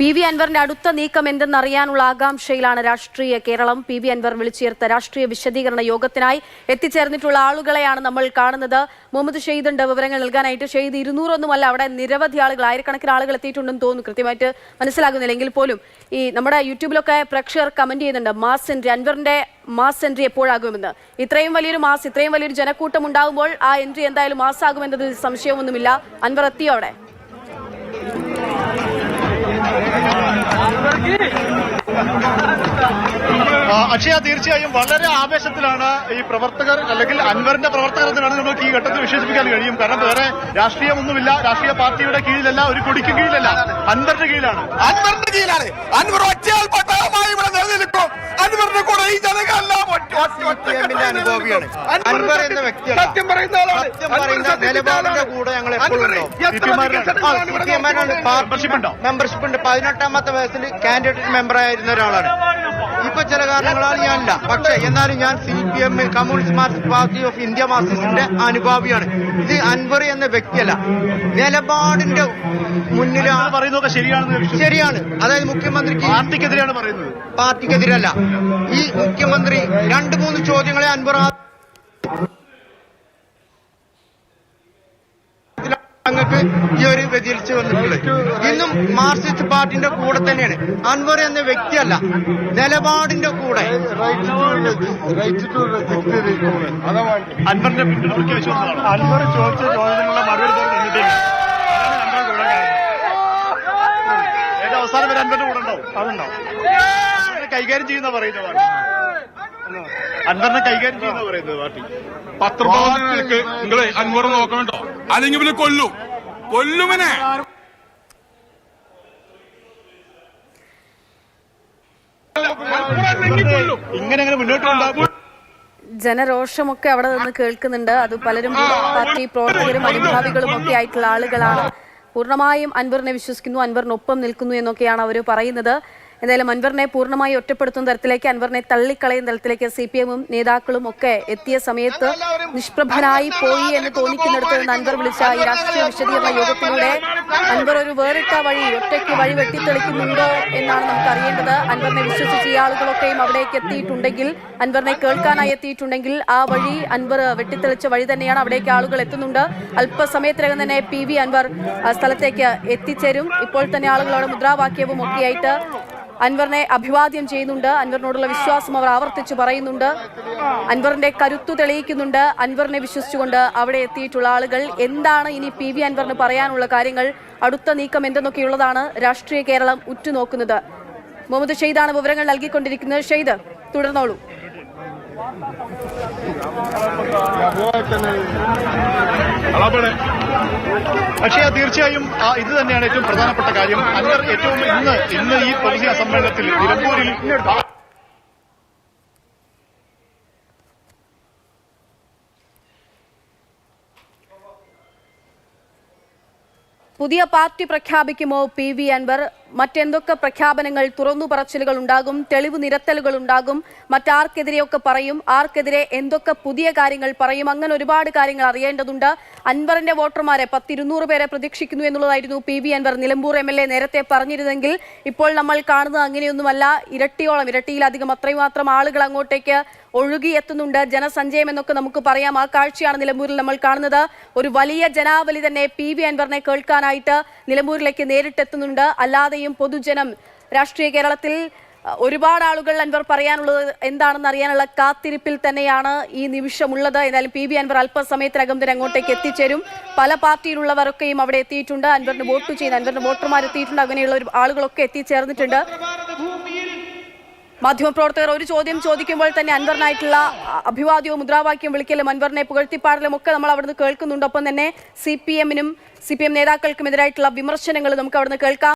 PV അൻവറിന്റെ അടുത്ത നീക്കം എന്തെന്നറിയാനുള്ള ആകാംക്ഷയിലാണ് രാഷ്ട്രീയ കേരളം. PV അൻവർ വിളിച്ചുയർത്ത രാഷ്ട്രീയ വിശദീകരണ യോഗത്തിനായി എത്തിച്ചേർന്നിട്ടുള്ള ആളുകളെയാണ് നമ്മൾ കാണുന്നത്. മുഹമ്മദ് ഷെയ്ദുണ്ട് വിവരങ്ങൾ നൽകാനായിട്ട്. ഷെയ്ദ്, 200 അവിടെ നിരവധി ആളുകൾ, ആയിരക്കണക്കിന് ആളുകൾ എത്തിയിട്ടുണ്ടെന്ന് തോന്നുന്നു. കൃത്യമായിട്ട് മനസ്സിലാകുന്നില്ല എങ്കിൽ പോലും ഈ നമ്മുടെ യൂട്യൂബിലൊക്കെ പ്രേക്ഷകർ കമന്റ് ചെയ്യുന്നുണ്ട്, മാസ് എൻട്രി, അൻവറിന്റെ മാസ് എൻട്രി എപ്പോഴാകുമെന്ന്. ഇത്രയും വലിയൊരു മാസ്, ഇത്രയും വലിയൊരു ജനക്കൂട്ടം ഉണ്ടാകുമ്പോൾ ആ എൻട്രി എന്തായാലും മാസാകുമെന്നതിൽ സംശയമൊന്നുമില്ല. അൻവർ എത്തിയോ അവിടെ? അക്ഷയ, തീർച്ചയായും വളരെ ആവേശത്തിലാണ് ഈ പ്രവർത്തകർ, അല്ലെങ്കിൽ അൻവറിന്റെ പ്രവർത്തകർ എന്നാണ് നമുക്ക് ഈ ഘട്ടത്തിൽ വിശേഷിപ്പിക്കാൻ കഴിയും. കാരണം വേറെ രാഷ്ട്രീയമൊന്നുമില്ല, രാഷ്ട്രീയ പാർട്ടിയുടെ കീഴിലല്ല, ഒരു കൊടിക്ക് കീഴിലല്ല, അൻവറിന്റെ കീഴിലാണ്. അൻവറിന്റെ കീഴിലാണ്. അൻവർ ഒറ്റയാൾ പട്ടാളമായി ഇവിടെ നിലനിൽക്കും. അൻവറിന്റെ കൂടെ ഈ ജനങ്ങളെല്ലാം അനുഭവിയാണ്. അൻവർ എന്ന വ്യക്തിയാണ് സത്യം പറയുന്ന ആളാണ്. നിലപാടിന്റെ കൂടെ ഞങ്ങൾ എപ്പോഴും മെമ്പർഷിപ്പ് ഉണ്ട്. 18ാമത്തെ വയസ്സിൽ കാൻഡിഡേറ്റ് മെമ്പറായിരുന്ന ഒരാളാണ്. ഇപ്പൊ ചില കാരണങ്ങളാൽ ഞാനില്ല. പക്ഷെ എന്നാലും ഞാൻ CPM communist marxist party of India മാർക്സിസ്റ്റിന്റെ അനുഭാവിയാണ്. ഇത് അൻവർ എന്ന വ്യക്തിയല്ല, നിലപാടിന്റെ മുന്നിലാണ് പറയുന്നതൊക്കെ ശരിയാണ്. അതായത് മുഖ്യമന്ത്രിക്ക് പാർട്ടിക്കെതിരെയാണ് പറയുന്നത്, പാർട്ടിക്കെതിരല്ല. ഈ മുഖ്യമന്ത്രി 2-3 ചോദ്യങ്ങളെ അൻവർ ഞങ്ങൾക്ക് ഈ ഒരു വ്യതിരിച്ച് വന്നിട്ടുള്ളത്. ഇന്നും മാർക്സിസ്റ്റ് പാർട്ടിന്റെ കൂടെ തന്നെയാണ്. അൻവർ എന്ന വ്യക്തിയല്ല, നിലപാടിന്റെ കൂടെ. അൻവറിന്റെ അൻവർ ചോദിച്ച ചോദ്യത്തിനുള്ള മറുപടി അവസാനം വരെ അൻവറിന്റെ കൂടെ ഉണ്ടാവും. അതുണ്ടാവും. കൈകാര്യം ചെയ്യുന്ന പറയുന്നത് അൻവറിനെ കൈകാര്യം ചെയ്യുന്ന പറയുന്നത് പാർട്ടി. പത്രപ്രവർത്തകർക്ക് നിങ്ങൾ അൻവർ നോക്കണോ? അല്ലെങ്കിൽ പിന്നെ കൊല്ലുമനെ. ഇങ്ങനെ മുന്നോട്ടുണ്ടാകും. ജനരോഷമൊക്കെ അവിടെ നിന്ന് കേൾക്കുന്നുണ്ട്. അത് പലരും പാർട്ടി പ്രവർത്തകരും അനുഭാവികളും ഒക്കെ ആയിട്ടുള്ള ആളുകളാണ്. പൂർണ്ണമായും അൻവറിനെ വിശ്വസിക്കുന്നു, അൻവറിനൊപ്പം നിൽക്കുന്നു എന്നൊക്കെയാണ് അവർ പറയുന്നത്. എന്തായാലും അൻവറിനെ പൂർണ്ണമായി ഒറ്റപ്പെടുത്തുന്ന തരത്തിലേക്ക്, അൻവറിനെ തള്ളിക്കളയുന്ന തരത്തിലേക്ക് CPM നേതാക്കളും ഒക്കെ എത്തിയ സമയത്ത് നിഷ്പ്രഭനായി പോയി എന്ന് തോന്നിക്കുന്നിടത്ത് നിന്ന് അൻവർ വിളിച്ച ഈ രാഷ്ട്രീയ വിശദീകരണ യോഗത്തിലൂടെ അൻവർ ഒരു വേറിട്ട വഴി, ഒറ്റയ്ക്ക് വഴി വെട്ടിത്തെളിക്കുന്നുണ്ടോ എന്നാണ് നമുക്ക് അറിയേണ്ടത്. അൻവറിനെ വിശ്വസിച്ച് ഈ ആളുകളൊക്കെയും അവിടേക്ക് എത്തിയിട്ടുണ്ടെങ്കിൽ, അൻവറിനെ കേൾക്കാനായി എത്തിയിട്ടുണ്ടെങ്കിൽ ആ വഴി അൻവർ വെട്ടിത്തെളിച്ച വഴി തന്നെയാണ്. അവിടേക്ക് ആളുകൾ എത്തുന്നുണ്ട്. അല്പസമയത്തിനകം തന്നെ PV അൻവർ സ്ഥലത്തേക്ക് എത്തിച്ചേരും. ഇപ്പോൾ തന്നെ ആളുകളോട് മുദ്രാവാക്യവും ഒക്കെയായിട്ട് അൻവറിനെ അഭിവാദ്യം ചെയ്യുന്നുണ്ട്. അൻവറിനോടുള്ള വിശ്വാസം അവർ ആവർത്തിച്ചു പറയുന്നുണ്ട്. അൻവറിന്റെ കരുത്തു തെളിയിക്കുന്നുണ്ട്. അൻവറിനെ വിശ്വസിച്ചുകൊണ്ട് അവിടെ എത്തിയിട്ടുള്ള ആളുകൾ. എന്താണ് ഇനി PV അൻവറിന് പറയാനുള്ള കാര്യങ്ങൾ, അടുത്ത നീക്കം എന്തെന്നൊക്കെയുള്ളതാണ് രാഷ്ട്രീയ കേരളം ഉറ്റുനോക്കുന്നത്. മുഹമ്മദ് ഷെയ്ദാണ് വിവരങ്ങൾ നൽകിക്കൊണ്ടിരിക്കുന്നത്. ഷെയ്ദ്, തുടർന്നോളൂ. പക്ഷേ തീർച്ചയായും ഇത് തന്നെയാണ് ഏറ്റവും പ്രധാനപ്പെട്ട കാര്യം. അൻവർ ഏറ്റവും ഇന്ന് ഈ പൊതുജന സമ്മേളനത്തിൽ നിലമ്പൂരിൽ പുതിയ പാർട്ടി പ്രഖ്യാപിക്കുമോ PV അൻവർ? മറ്റെന്തൊക്കെ പ്രഖ്യാപനങ്ങൾ, തുറന്നു പറച്ചിലുകൾ ഉണ്ടാകും, തെളിവ് നിരത്തലുകൾ ഉണ്ടാകും, മറ്റാർക്കെതിരെയൊക്കെ പറയും, ആർക്കെതിരെ എന്തൊക്കെ പുതിയ കാര്യങ്ങൾ പറയും, അങ്ങനെ ഒരുപാട് കാര്യങ്ങൾ അറിയേണ്ടതുണ്ട്. അൻവറിന്റെ വോട്ടർമാരെ 10-200 പേരെ പ്രതീക്ഷിക്കുന്നു എന്നുള്ളതായിരുന്നു PV അൻവർ നിലമ്പൂർ MLA നേരത്തെ പറഞ്ഞിരുന്നെങ്കിൽ ഇപ്പോൾ നമ്മൾ കാണുന്നത് അങ്ങനെയൊന്നുമല്ല. ഇരട്ടിയിലധികം അത്രയുമാത്രം ആളുകൾ അങ്ങോട്ടേക്ക് ഒഴുകിയെത്തുന്നുണ്ട്. ജനസഞ്ചയം എന്നൊക്കെ നമുക്ക് പറയാം. ആ കാഴ്ചയാണ് നിലമ്പൂരിൽ നമ്മൾ കാണുന്നത്. ഒരു വലിയ ജനാവലി തന്നെ PV അൻവറിനെ കേൾക്കാനായിട്ട് നിലമ്പൂരിലേക്ക് നേരിട്ടെത്തുന്നുണ്ട്. അല്ലാതെയും പൊതുജനം, രാഷ്ട്രീയ കേരളത്തിൽ ഒരുപാട് ആളുകൾ അൻവർ പറയാനുള്ളത് എന്താണെന്ന് അറിയാനുള്ള കാത്തിരിപ്പിൽ തന്നെയാണ് ഈ നിമിഷമുള്ളത്. എന്നാലും PV അൻവർ അല്പസമയത്തിനകം തന്നെ അങ്ങോട്ടേക്ക് എത്തിച്ചേരും. പല പാർട്ടിയിലുള്ളവരൊക്കെയും അവിടെ എത്തിയിട്ടുണ്ട്. അൻവറിന് വോട്ട് ചെയ്യുന്ന, അൻവറിന്റെ വോട്ടർമാർ എത്തിയിട്ടുണ്ട്. അങ്ങനെയുള്ള ആളുകളൊക്കെ എത്തിച്ചേർന്നിട്ടുണ്ട്. മാധ്യമപ്രവർത്തകർ ഒരു ചോദ്യം ചോദിക്കുമ്പോൾ തന്നെ അൻവറിനായിട്ടുള്ള അഭിവാദ്യവും മുദ്രാവാക്യം വിളിക്കലും അൻവറിനെ പുകഴ്ത്തിപ്പാടലും ഒക്കെ നമ്മൾ അവിടുന്ന് കേൾക്കുന്നുണ്ട്. ഒപ്പം തന്നെ CPM നേതാക്കൾക്കും എതിരായിട്ടുള്ള വിമർശനങ്ങൾ നമുക്ക് അവിടുന്ന് കേൾക്കാം.